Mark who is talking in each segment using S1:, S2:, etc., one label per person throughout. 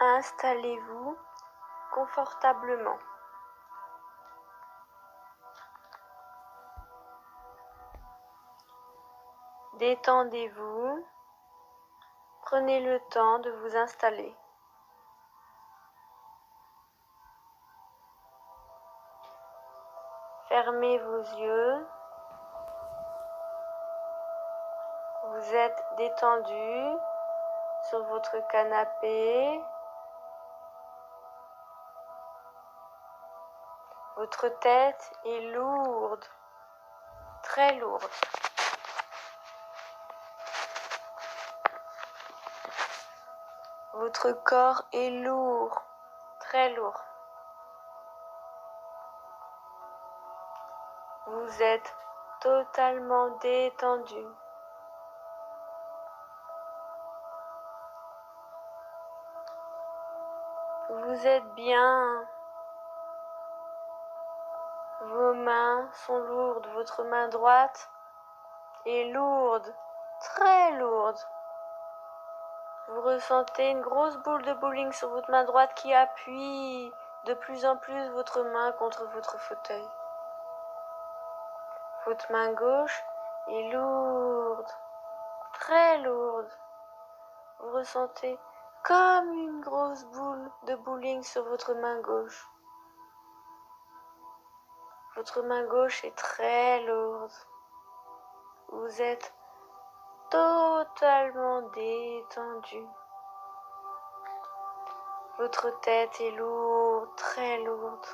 S1: Installez-vous confortablement. Détendez-vous. Prenez le temps de vous installer. Fermez vos yeux. Vous êtes détendu sur votre canapé. Votre tête est lourde, très lourde. Votre corps est lourd, très lourd. Vous êtes totalement détendu. Vous êtes bien. Vos mains sont lourdes. Votre main droite est lourde, très lourde. Vous ressentez une grosse boule de bowling sur votre main droite qui appuie de plus en plus votre main contre votre fauteuil. Votre main gauche est lourde, très lourde. Vous ressentez comme une grosse boule de bowling sur votre main gauche. Votre main gauche est très lourde. Vous êtes totalement détendu. Votre tête est lourde, très lourde.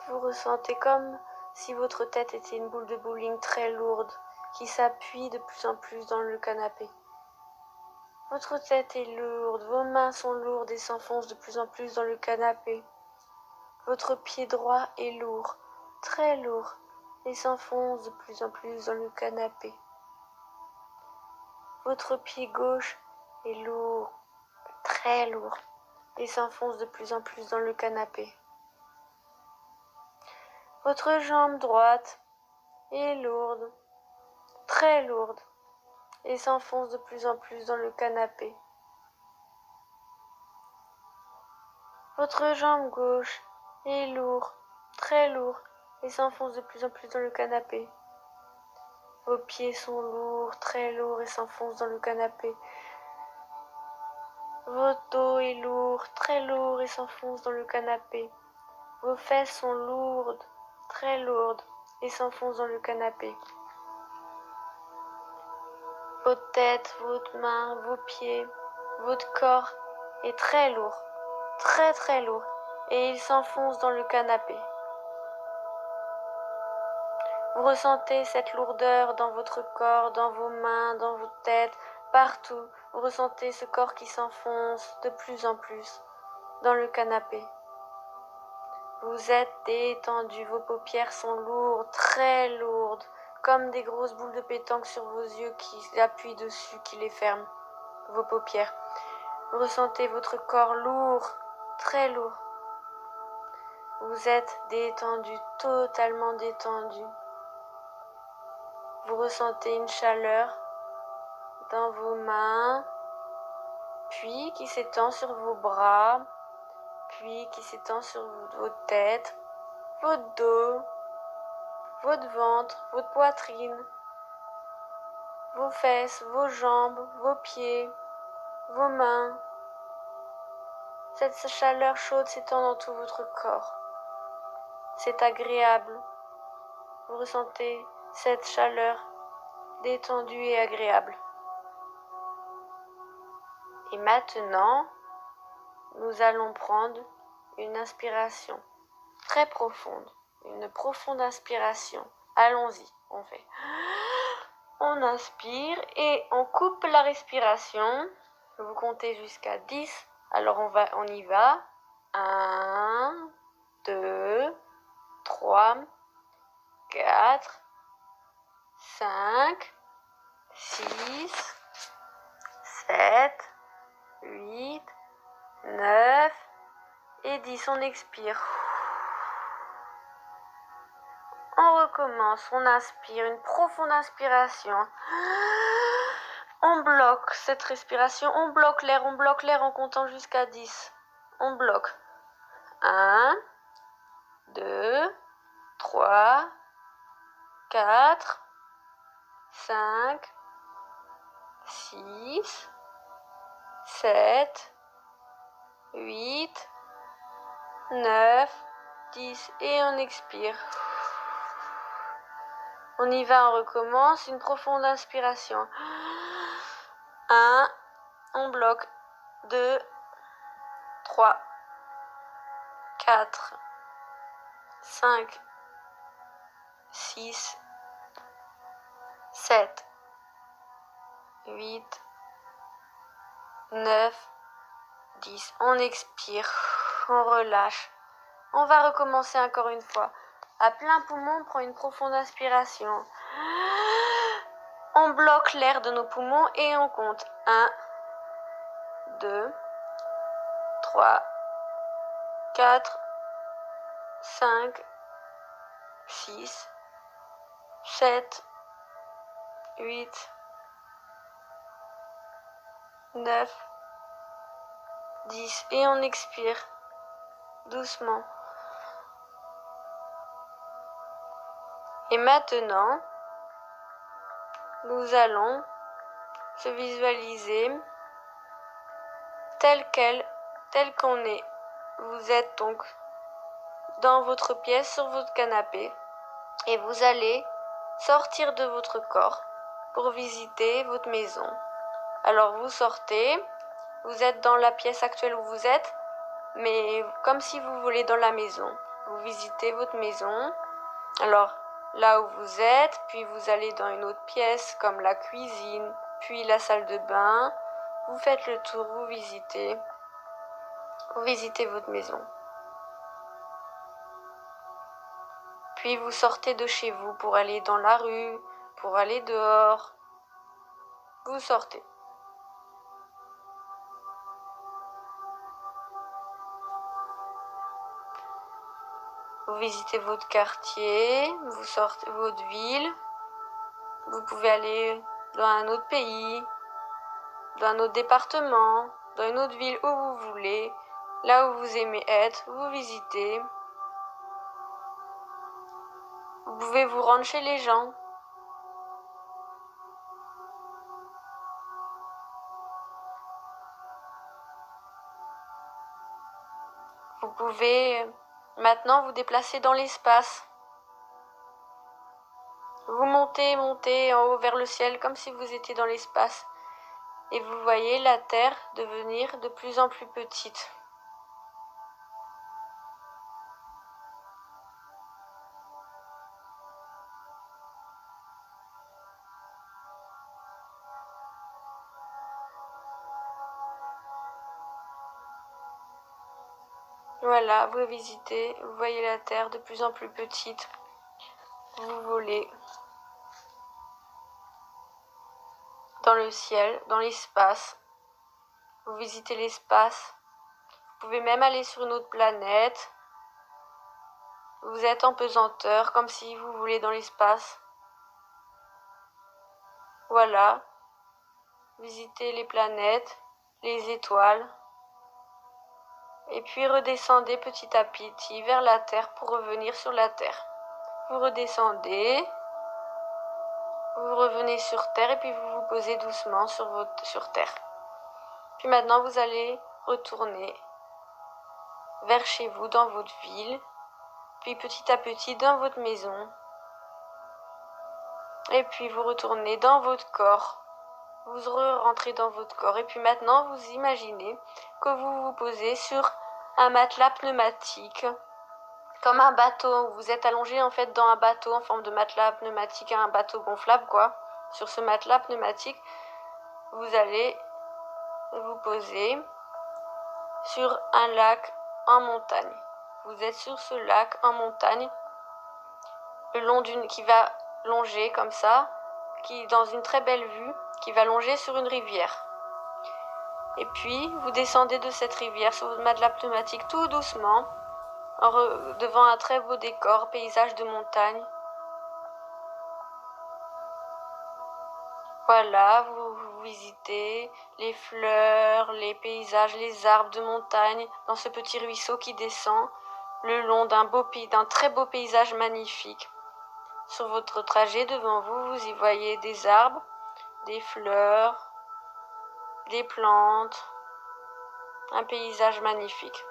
S1: Vous ressentez comme si votre tête était une boule de bowling très lourde qui s'appuie de plus en plus dans le canapé. Votre tête est lourde, vos mains sont lourdes et s'enfoncent de plus en plus dans le canapé. Votre pied droit est lourd, très lourd, et s'enfonce de plus en plus dans le canapé. Votre pied gauche est lourd, très lourd, et s'enfonce de plus en plus dans le canapé. Votre jambe droite est lourde, très lourde, et s'enfonce de plus en plus dans le canapé. Votre jambe gauche est lourde, très lourde, et s'enfonce de plus en plus dans le canapé. Vos pieds sont lourds, très lourds, et s'enfoncent dans le canapé. Votre dos est lourd, très lourd, et s'enfonce dans le canapé. Vos fesses sont lourdes, très lourdes, et s'enfoncent dans le canapé. Votre tête, votre main, vos pieds, votre corps est très lourd, très lourd, et il s'enfonce dans le canapé. Vous ressentez cette lourdeur dans votre corps, dans vos mains, dans votre tête, partout. Vous ressentez ce corps qui s'enfonce de plus en plus dans le canapé. Vous êtes détendu, vos paupières sont lourdes, très lourdes, comme des grosses boules de pétanque sur vos yeux qui appuient dessus, qui les ferment, vos paupières. Vous ressentez votre corps lourd, très lourd. Vous êtes détendu, totalement détendu. Vous ressentez une chaleur dans vos mains, puis qui s'étend sur vos bras, puis qui s'étend sur votre tête, votre dos, votre ventre, votre poitrine, vos fesses, vos jambes, vos pieds, vos mains. Cette chaleur chaude s'étend dans tout votre corps. C'est agréable. Vous ressentez cette chaleur détendue et agréable. Et maintenant, nous allons prendre une inspiration très profonde, une profonde inspiration. Allons-y, on fait. On inspire et on coupe la respiration. Vous comptez jusqu'à 10. Alors on y va. 1, 2, 3, 4, 5, 6, 7, 8, 9 et 10. On expire. On recommence. On inspire. Une profonde inspiration. On bloque cette respiration, on bloque l'air en comptant jusqu'à 10. On bloque. 1, 2, 3, 4, 5, 6, 7, 8, 9, 10. Et on expire. On y va, on recommence. Une profonde inspiration. 1, on bloque. 2, 3, 4, 5, 6, 7, 8, 9, 10. On expire, on relâche. On va recommencer encore une fois. À plein poumon, on prend une profonde inspiration. On bloque l'air de nos poumons et on compte. 1, 2, 3, 4, 5, 6, 7, 8, 9, 10. Et on expire doucement. Et maintenant, nous allons se visualiser tel qu'on est. Vous êtes donc dans votre pièce, sur votre canapé, et vous allez sortir de votre corps pour visiter votre maison. Alors vous sortez, vous êtes dans la pièce actuelle où vous êtes, mais comme si vous voulez dans la maison. Vous visitez votre maison. Alors là où vous êtes, puis vous allez dans une autre pièce comme la cuisine, puis la salle de bain. Vous faites le tour, vous visitez votre maison. Puis vous sortez de chez vous pour aller dans la rue, pour aller dehors. Vous sortez. Vous visitez votre quartier, vous sortez votre ville. Vous pouvez aller dans un autre pays, dans un autre département, dans une autre ville où vous voulez, là où vous aimez être, vous visitez. Vous pouvez vous rendre chez les gens. Vous pouvez maintenant vous déplacer dans l'espace. Vous montez en haut vers le ciel comme si vous étiez dans l'espace. Et vous voyez la Terre devenir de plus en plus petite. Voilà, vous visitez, vous voyez la Terre de plus en plus petite. Vous volez dans le ciel, dans l'espace. Vous visitez l'espace. Vous pouvez même aller sur une autre planète. Vous êtes en pesanteur, comme si vous voulez dans l'espace. Voilà. Visitez les planètes, les étoiles. Et puis redescendez petit à petit vers la Terre pour revenir sur la Terre. Vous redescendez. Vous revenez sur Terre et puis vous vous posez doucement sur Terre. Puis maintenant, vous allez retourner vers chez vous, dans votre ville, puis petit à petit dans votre maison. Et puis vous retournez dans votre corps. Vous rentrez dans votre corps. Et puis maintenant, vous imaginez que vous vous posez sur un matelas pneumatique, comme un bateau. Vous êtes allongé en fait dans un bateau en forme de matelas pneumatique, un bateau gonflable quoi. Sur ce matelas pneumatique, vous allez vous poser sur un lac en montagne. Vous êtes sur ce lac en montagne, le long qui va longer comme ça, qui dans une très belle vue, qui va longer sur une rivière. Et puis vous descendez de cette rivière sur votre matelas pneumatique tout doucement, devant un très beau décor, paysage de montagne. Voilà, vous visitez les fleurs, les paysages, les arbres de montagne dans ce petit ruisseau qui descend le long d'un très beau paysage magnifique. Sur votre trajet devant vous, vous y voyez des arbres, des fleurs, des plantes, un paysage magnifique.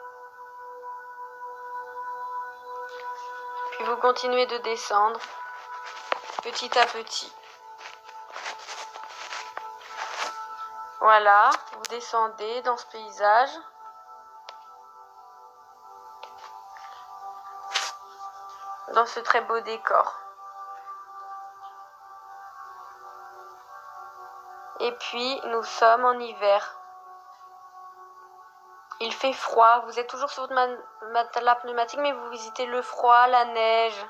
S1: Puis vous continuez de descendre petit à petit. Voilà, vous descendez dans ce paysage. Dans ce très beau décor. Et puis, nous sommes en hiver. Il fait froid. Vous êtes toujours sur votre matelas pneumatique, mais vous visitez le froid, la neige.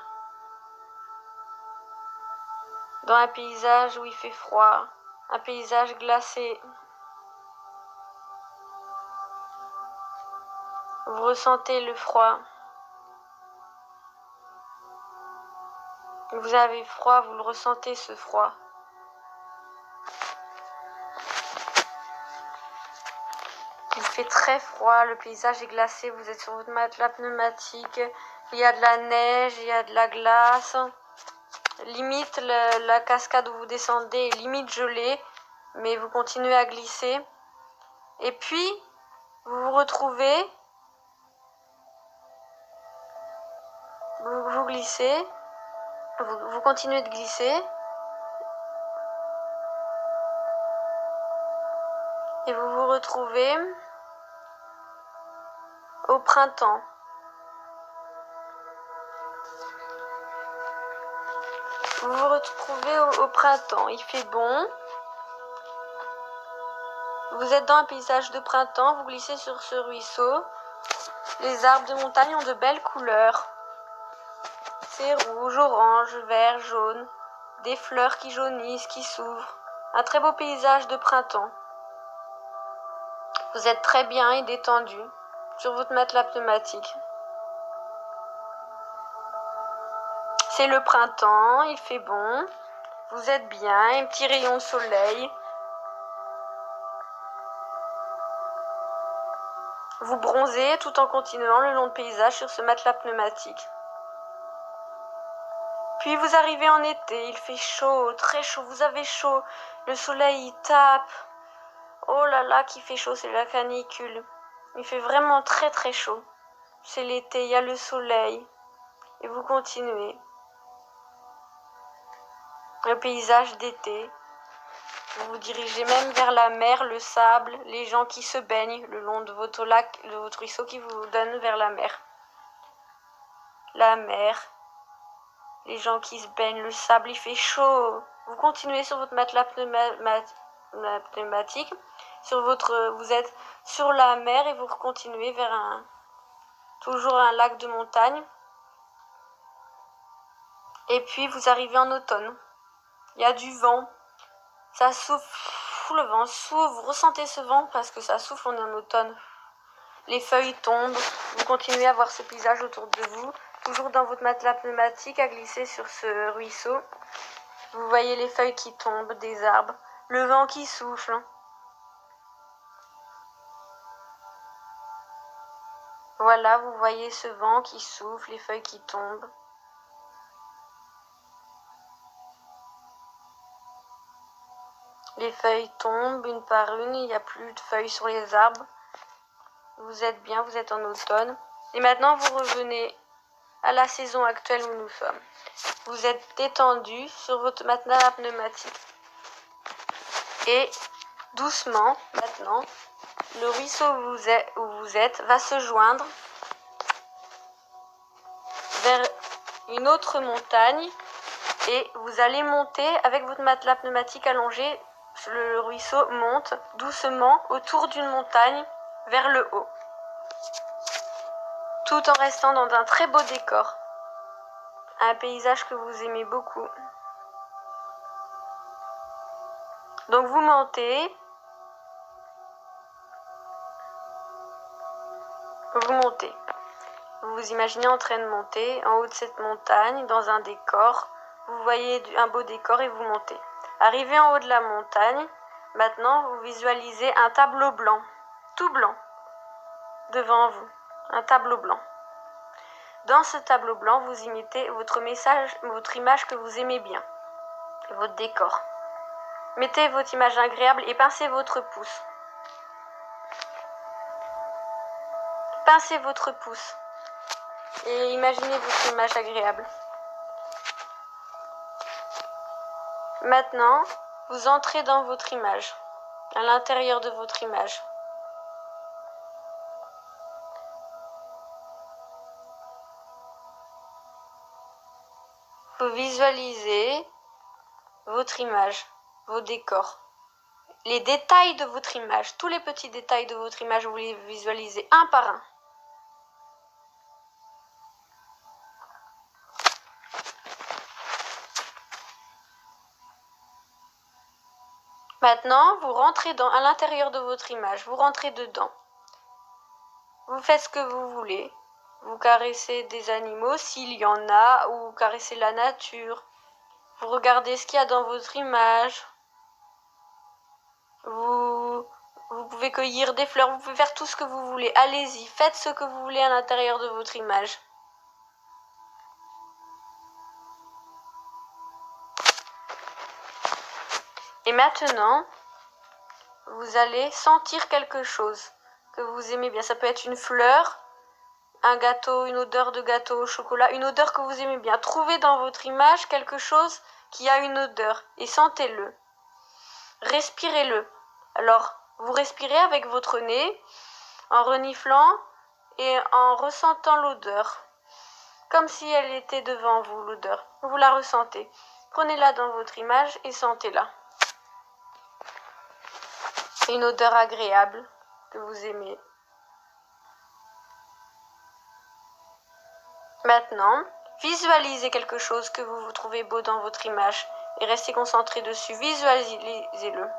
S1: Dans un paysage où il fait froid. Un paysage glacé. Vous ressentez le froid. Vous avez froid, vous le ressentez ce froid. Il fait très froid, le paysage est glacé, vous êtes sur votre matelas pneumatique, il y a de la neige, il y a de la glace. Limite, la cascade où vous descendez est limite gelée, mais vous continuez à glisser. Et puis, vous vous retrouvez, vous glissez, vous continuez de glisser. Et vous vous retrouvez au printemps. Vous vous retrouvez au printemps. Il fait bon. Vous êtes dans un paysage de printemps. Vous glissez sur ce ruisseau. Les arbres de montagne ont de belles couleurs. C'est rouge, orange, vert, jaune. Des fleurs qui jaunissent, qui s'ouvrent. Un très beau paysage de printemps. Vous êtes très bien et détendu sur votre matelas pneumatique. C'est le printemps, il fait bon, vous êtes bien, un petit rayon de soleil. Vous bronzez tout en continuant le long de paysage sur ce matelas pneumatique. Puis vous arrivez en été, il fait chaud, très chaud, vous avez chaud, le soleil il tape. Oh là là, qu'il fait chaud, c'est la canicule. Il fait vraiment très très chaud. C'est l'été, il y a le soleil. Et vous continuez. Le paysage d'été. Vous vous dirigez même vers la mer, le sable, les gens qui se baignent le long de votre lac, de votre ruisseau qui vous donne vers la mer. La mer, les gens qui se baignent, le sable, il fait chaud. Vous continuez sur votre matelas pneumatique. Vous êtes sur la mer et vous continuez vers toujours un lac de montagne. Et puis vous arrivez en automne. Il y a du vent. Ça souffle, le vent s'ouvre. Vous ressentez ce vent parce que ça souffle, on est en automne. Les feuilles tombent. Vous continuez à voir ce paysage autour de vous. Toujours dans votre matelas pneumatique à glisser sur ce ruisseau. Vous voyez les feuilles qui tombent des arbres. Le vent qui souffle. Voilà, vous voyez ce vent qui souffle, les feuilles qui tombent. Les feuilles tombent une par une, il n'y a plus de feuilles sur les arbres. Vous êtes bien, vous êtes en automne. Et maintenant, vous revenez à la saison actuelle où nous sommes. Vous êtes détendu sur votre matelas pneumatique. Et doucement, maintenant, le ruisseau où vous êtes va se joindre vers une autre montagne et vous allez monter avec votre matelas pneumatique allongé. Le ruisseau monte doucement autour d'une montagne vers le haut, tout en restant dans un très beau décor, un paysage que vous aimez beaucoup. Donc vous montez, vous vous imaginez en train de monter en haut de cette montagne dans un décor. Vous voyez un beau décor et vous montez. Arrivé en haut de la montagne, Maintenant, vous visualisez un tableau blanc, tout blanc, devant vous, un tableau blanc. Dans ce tableau blanc, vous imitez votre message, votre image que vous aimez bien, votre décor. Mettez votre image agréable et pincez votre pouce. Pincez votre pouce et imaginez votre image agréable. Maintenant, vous entrez dans votre image, à l'intérieur de votre image. Vous visualisez votre image, vos décors, les détails de votre image, tous les petits détails de votre image, vous les visualisez un par un. Maintenant, vous rentrez à l'intérieur de votre image, vous rentrez dedans. Vous faites ce que vous voulez. Vous caressez des animaux s'il y en a, ou caressez la nature. Vous regardez ce qu'il y a dans votre image. Vous pouvez cueillir des fleurs, vous pouvez faire tout ce que vous voulez. Allez-y, faites ce que vous voulez à l'intérieur de votre image. Et maintenant, vous allez sentir quelque chose que vous aimez bien. Ça peut être une fleur, un gâteau, une odeur de gâteau au chocolat, une odeur que vous aimez bien. Trouvez dans votre image quelque chose qui a une odeur et sentez-le. Respirez-le. Alors, vous respirez avec votre nez en reniflant et en ressentant l'odeur. Comme si elle était devant vous, l'odeur. Vous la ressentez. Prenez-la dans votre image et sentez-la. Une odeur agréable que vous aimez. Maintenant, visualisez quelque chose que vous trouvez beau dans votre image et restez concentré dessus. Visualisez-le.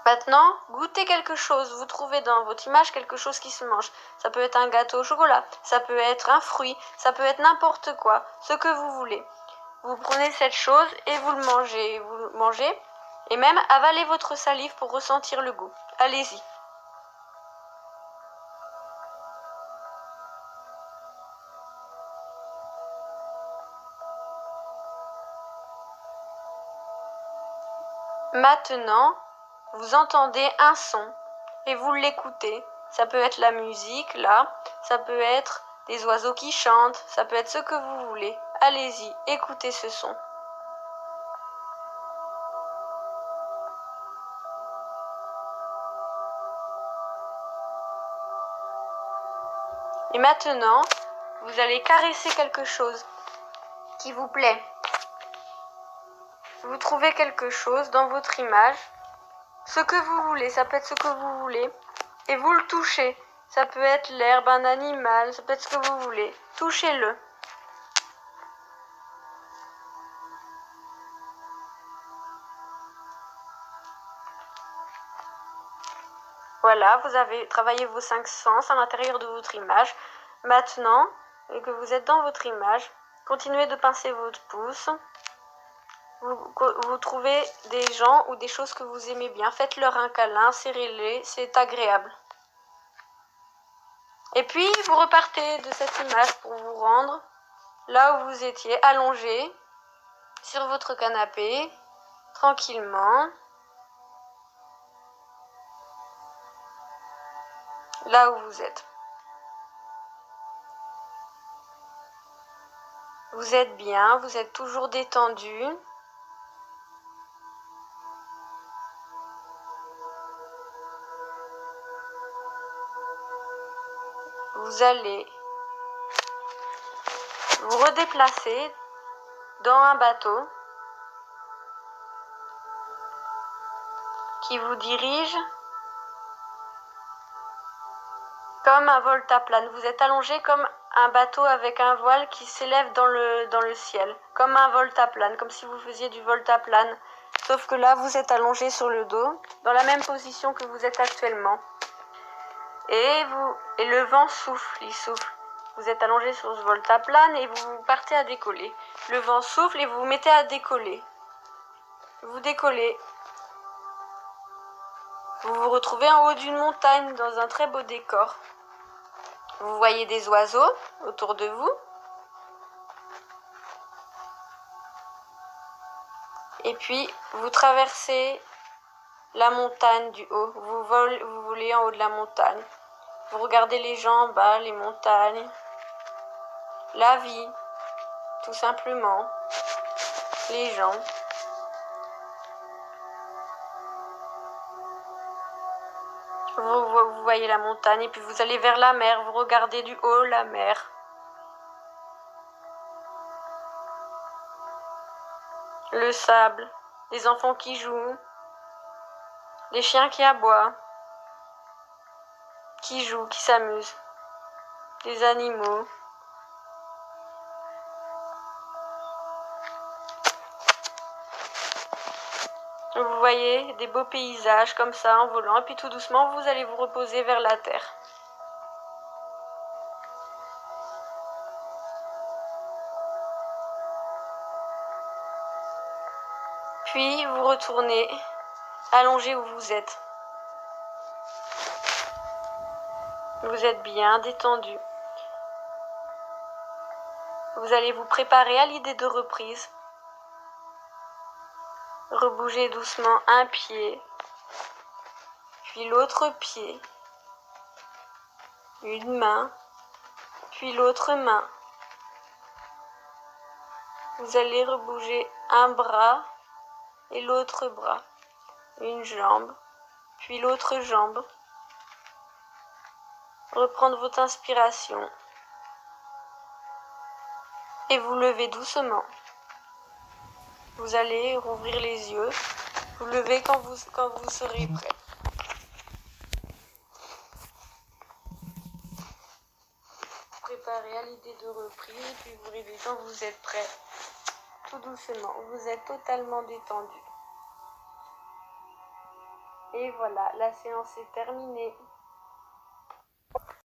S1: Maintenant, goûtez quelque chose. Vous trouvez dans votre image quelque chose qui se mange. Ça peut être un gâteau au chocolat, ça peut être un fruit, ça peut être n'importe quoi, ce que vous voulez. Vous prenez cette chose et vous le mangez et même avalez votre salive pour ressentir le goût. Allez-y. Maintenant, vous entendez un son et vous l'écoutez. Ça peut être la musique, là, ça peut être des oiseaux qui chantent, ça peut être ce que vous voulez. Allez-y, écoutez ce son. Et maintenant, vous allez caresser quelque chose qui vous plaît. Vous trouvez quelque chose dans votre image, ce que vous voulez, ça peut être ce que vous voulez, et vous le touchez. Ça peut être l'herbe, un animal, ça peut être ce que vous voulez. Touchez-le. Voilà, vous avez travaillé vos 5 sens à l'intérieur de votre image. Maintenant que vous êtes dans votre image, continuez de pincer votre pouce. Vous trouvez des gens ou des choses que vous aimez bien. Faites-leur un câlin, serrez-les, c'est agréable. Et puis, vous repartez de cette image pour vous rendre là où vous étiez, allongé sur votre canapé, tranquillement. Là où vous êtes. Vous êtes bien, vous êtes toujours détendu. Vous allez vous redéplacer dans un bateau qui vous dirige comme un voltaplane. Vous êtes allongé comme un bateau avec un voile qui s'élève dans le ciel, comme un voltaplane, comme si vous faisiez du voltaplane. Sauf que là, vous êtes allongé sur le dos, dans la même position que vous êtes actuellement. Et le vent souffle, il souffle. Vous êtes allongé sur ce voltaplane et vous partez à décoller. Le vent souffle et vous vous mettez à décoller. Vous décollez. Vous vous retrouvez en haut d'une montagne dans un très beau décor. Vous voyez des oiseaux autour de vous. Et puis, vous traversez la montagne du haut. Vous volez en haut de la montagne. Vous regardez les gens en bas, les montagnes. La vie, tout simplement. Les gens. Vous voyez la montagne et puis vous allez vers la mer. Vous regardez du haut la mer. Le sable. Les enfants qui jouent. Les chiens qui aboient. Qui jouent, qui s'amusent. Les animaux. Vous voyez des beaux paysages comme ça en volant et puis tout doucement vous allez vous reposer vers la terre. Puis vous retournez allongé où vous êtes. Vous êtes bien détendu. Vous allez vous préparer à l'idée de reprise. Rebougez doucement un pied, puis l'autre pied, une main, puis l'autre main. Vous allez rebouger un bras et l'autre bras, une jambe, puis l'autre jambe. Reprendre votre inspiration et vous levez doucement. Vous allez rouvrir les yeux, vous levez quand vous serez prêt. Préparez à l'idée de reprise, puis vous réveillez quand vous êtes prêt. Tout doucement, vous êtes totalement détendu. Et voilà, la séance est terminée.